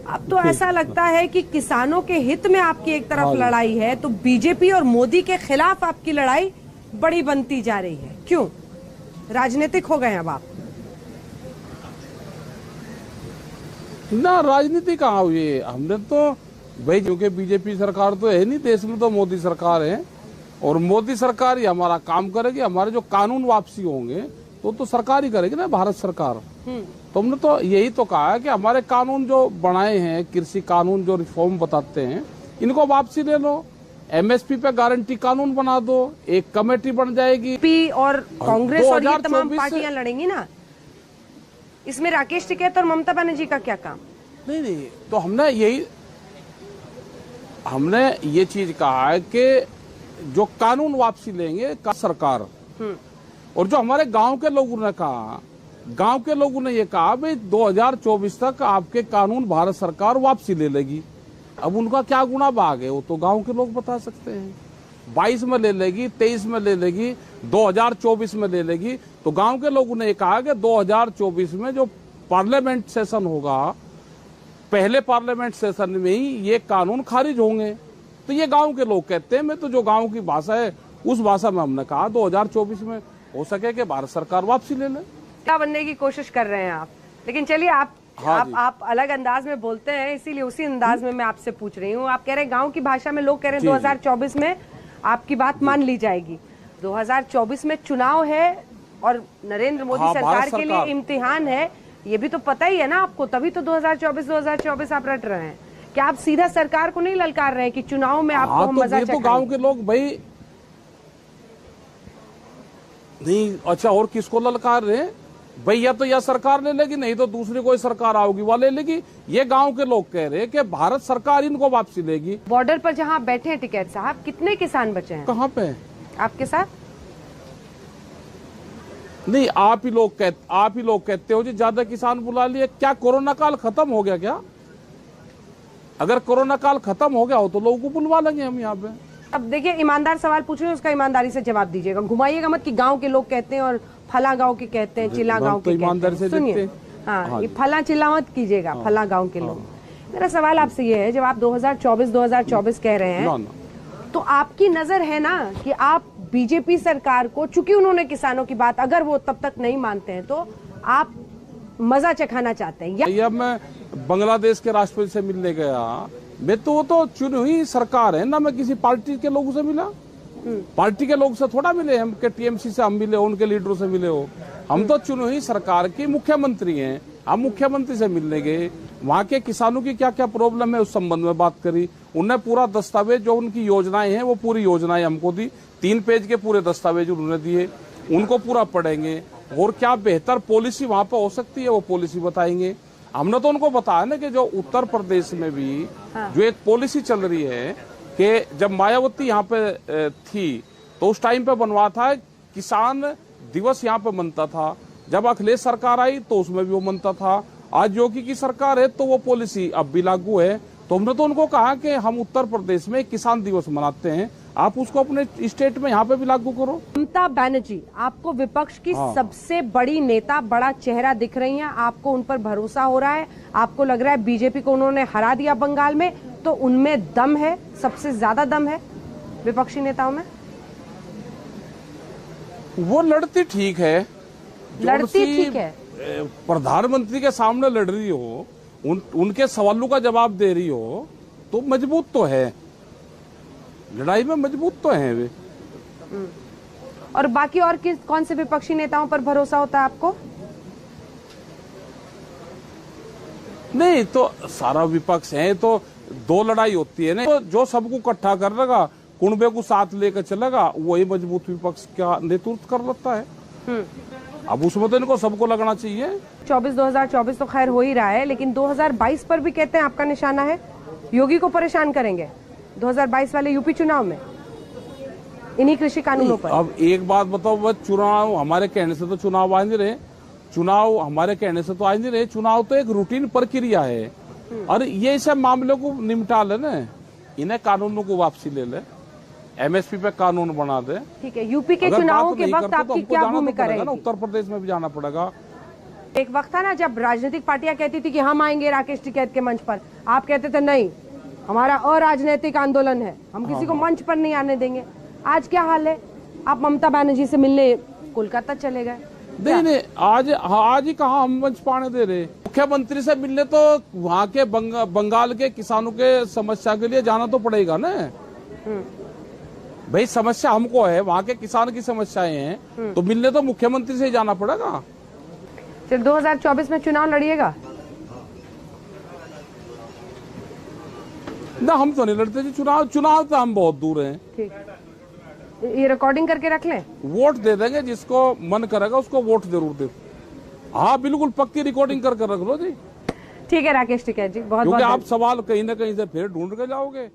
अब तो ऐसा लगता है कि किसानों के हित में आपकी एक तरफ लड़ाई है, तो बीजेपी और मोदी के खिलाफ आपकी लड़ाई बड़ी बनती जा रही है। क्यों? राजनीतिक हो गए अब आप? ना, राजनीति कहाँ हुई? हमने तो भाई, क्योंकि बीजेपी सरकार तो है नहीं देश में, तो मोदी सरकार है और मोदी सरकार ही हमारा काम करेगी। हमारे जो कानून वापसी होंगे तो सरकार ही करेगी ना, भारत सरकार। तो हमने तो यही तो कहा है कि हमारे कानून जो बनाए हैं, कृषि कानून जो रिफॉर्म बताते हैं, इनको वापसी ले लो। एमएसपी पे गारंटी कानून बना दो, एक कमेटी बन जाएगी। पी और कांग्रेस और ये तमाम पार्टियां लड़ेंगी ना, इसमें राकेश टिकैत और ममता बनर्जी का क्या काम? नहीं, तो हमने ये चीज कहा है कि जो कानून वापसी लेंगे का सरकार, और जो हमारे गांव के लोगों ने कहा, गांव के लोगों ने ये कहा भाई 2024 तक आपके कानून भारत सरकार वापसी ले लेगी। अब उनका क्या गुना भाग है वो तो गांव के लोग बता सकते हैं। 22 में ले लेगी, 23 में ले लेगी, 2024 में ले लेगी। तो गांव के लोगों ने ये कहा कि 2024 में जो पार्लियामेंट सेशन होगा, पहले पार्लियामेंट सेशन में ही ये कानून खारिज होंगे। तो ये गांव के लोग कहते हैं। मैं तो जो गांव की भाषा है उस भाषा में हमने कहा 2024 में हो सके कि भारत सरकार वापसी ले ले। क्या बनने की कोशिश कर रहे हैं आप? लेकिन चलिए, आप अलग अंदाज में बोलते हैं, इसीलिए उसी अंदाज में मैं आपसे पूछ रही हूँ। आप कह रहे हैं गांव की भाषा में, लोग कह रहे हैं 2024 में आपकी बात मान ली जाएगी। 2024 में चुनाव है और नरेंद्र मोदी सरकार के लिए इम्तिहान है, ये भी तो पता ही है ना आपको, तभी तो 2024 आप रट रहे हैं। क्या आप सीधा सरकार को नहीं ललकार रहे हैं कि चुनाव में आपको हम मजा चखाएंगे? तो गांव के लोग भाई नहीं, अच्छा और किसको ललकार रहे हैं भाई? या तो यह सरकार ले लेगी, नहीं तो दूसरी कोई सरकार आओगी वो ले लेगी। ये गांव के लोग कह रहे हैं कि भारत सरकार इनको वापसी देगी। बॉर्डर पर जहां बैठे हैं टिकैत साहब, कितने किसान बचे हैं? कहाँ पे आपके साथ? नहीं, आप ही लोग कहते हो जी ज्यादा किसान बुला लिए। क्या कोरोना काल खत्म हो गया क्या? अगर कोरोना काल खत्म हो गया हो तो लोगों को बुलवा लेंगे हम यहाँ पे। अब देखिए, ईमानदार सवाल पूछ रहे हैं, उसका ईमानदारी से जवाब दीजिएगा। घुमाइएगा मत कि गांव के लोग कहते हैं और फला गांव के कहते हैं, चिल्ला गांव के कहते हैं। सुनिए, हाँ, ये फला चिल्ला मत कीजिएगा, फला गांव के लोग। मेरा सवाल आपसे ये है, जब आप 2024 कह रहे हैं, तो आपकी नजर है ना कि आप बीजेपी सरकार को, चूंकि उन्होंने किसानों की बात, अगर वो तब तक नहीं मानते हैं, तो आप मजा चखाना चाहते हैं? या मैं बांग्लादेश के राष्ट्रपति से मिलने गया, मैं तो वो तो चुनी हुई सरकार है ना, मैं किसी पार्टी के लोगों से मिला? पार्टी के लोग से थोड़ा मिले हम, के टीएमसी से हम मिले, उनके लीडरों से मिले हो? हम तो चुनी हुई सरकार के मुख्यमंत्री हैं। हम मुख्यमंत्री से मिलने गए, वहाँ के किसानों की क्या क्या प्रॉब्लम है उस संबंध में बात करी। उन्हें पूरा दस्तावेज, जो उनकी योजनाएं हैं वो पूरी योजनाएं हमको दी, 3 पेज के पूरे दस्तावेज उन्होंने दिए, उनको पूरा पढ़ेंगे और क्या बेहतर पॉलिसी वहाँ पर हो सकती है वो पॉलिसी बताएंगे। हमने तो उनको बताया ना कि जो उत्तर प्रदेश में भी जो एक पॉलिसी चल रही है कि जब मायावती यहाँ पे थी तो उस टाइम पे बनवा था, किसान दिवस यहाँ पे मनता था। जब अखिलेश सरकार आई तो उसमें भी वो मनता था। आज योगी की सरकार है तो वो पॉलिसी अब भी लागू है। तो हमने तो उनको कहा कि हम उत्तर प्रदेश में किसान दिवस मनाते हैं, आप उसको अपने स्टेट में यहाँ पे भी लागू करो। ममता बनर्जी आपको विपक्ष की सबसे बड़ी नेता, बड़ा चेहरा दिख रही हैं, आपको उन पर भरोसा हो रहा है? आपको लग रहा है बीजेपी को उन्होंने हरा दिया बंगाल में, तो उनमें दम है, सबसे ज्यादा दम है विपक्षी नेताओं में? वो लड़ती ठीक है, प्रधानमंत्री के सामने लड़ रही हो, उनके सवालों का जवाब दे रही हो, तो मजबूत तो है, लड़ाई में मजबूत तो है वे। और बाकी और कौन से विपक्षी नेताओं पर भरोसा होता है आपको? नहीं, तो सारा विपक्ष है, तो 2 लड़ाई होती है ना, तो जो सबको इकट्ठा कर लेगा, कुनबे को साथ लेकर चलेगा, वही मजबूत विपक्ष का नेतृत्व कर लेता है। अब उसमें तो इनको सबको लगना चाहिए। 2024 तो खैर हो ही रहा है, लेकिन 2022 पर भी कहते हैं आपका निशाना है, योगी को परेशान करेंगे 2022 वाले यूपी चुनाव में इन्हीं कृषि कानूनों पर। अब एक बात बताओ, वह चुनाव हमारे कहने से तो चुनाव आ नहीं रहे, चुनाव हमारे कहने से तो आ नहीं रहे। चुनाव तो एक रूटीन प्रक्रिया है और ये सब मामलों को निपटा ले ना, इन्हें कानूनों को वापसी ले ले, एमएसपी पे कानून बना दे। ठीक है, यूपी के चुनावों के वक्त आपकी क्या भूमिका रहेगी? उत्तर प्रदेश में भी जाना पड़ेगा। एक वक्त था ना जब राजनीतिक पार्टियां कहती थी कि हम आएंगे राकेश टिकैत के मंच पर, आप कहते थे नहीं, हमारा अराजनीतिक आंदोलन है, हम किसी को मंच पर नहीं आने देंगे। आज क्या हाल है? आप ममता बनर्जी से मिलने कोलकाता चले गए। नहीं, आज ही कहा हम मंच पाने दे रहे। मुख्यमंत्री से मिलने तो वहाँ के बंगाल के किसानों के समस्या के लिए जाना तो पड़ेगा ना। भाई समस्या हमको है, वहाँ के किसान की समस्याएं हैं, तो मिलने तो मुख्यमंत्री से ही जाना पड़ेगा। फिर 2024 में चुनाव लड़िएगा? ना, हम तो नहीं लड़ते जी चुनाव तो हम बहुत दूर हैं। ठीक, ये रिकॉर्डिंग करके रख लें, वोट दे देंगे, जिसको मन करेगा उसको वोट जरूर दे। हाँ बिल्कुल, पक्की रिकॉर्डिंग करके रख लो जी। ठीक है राकेश टिकैत जी, बहुत क्योंकि बहुत आप सवाल कहीं ना कहीं से फिर ढूंढ के जाओगे।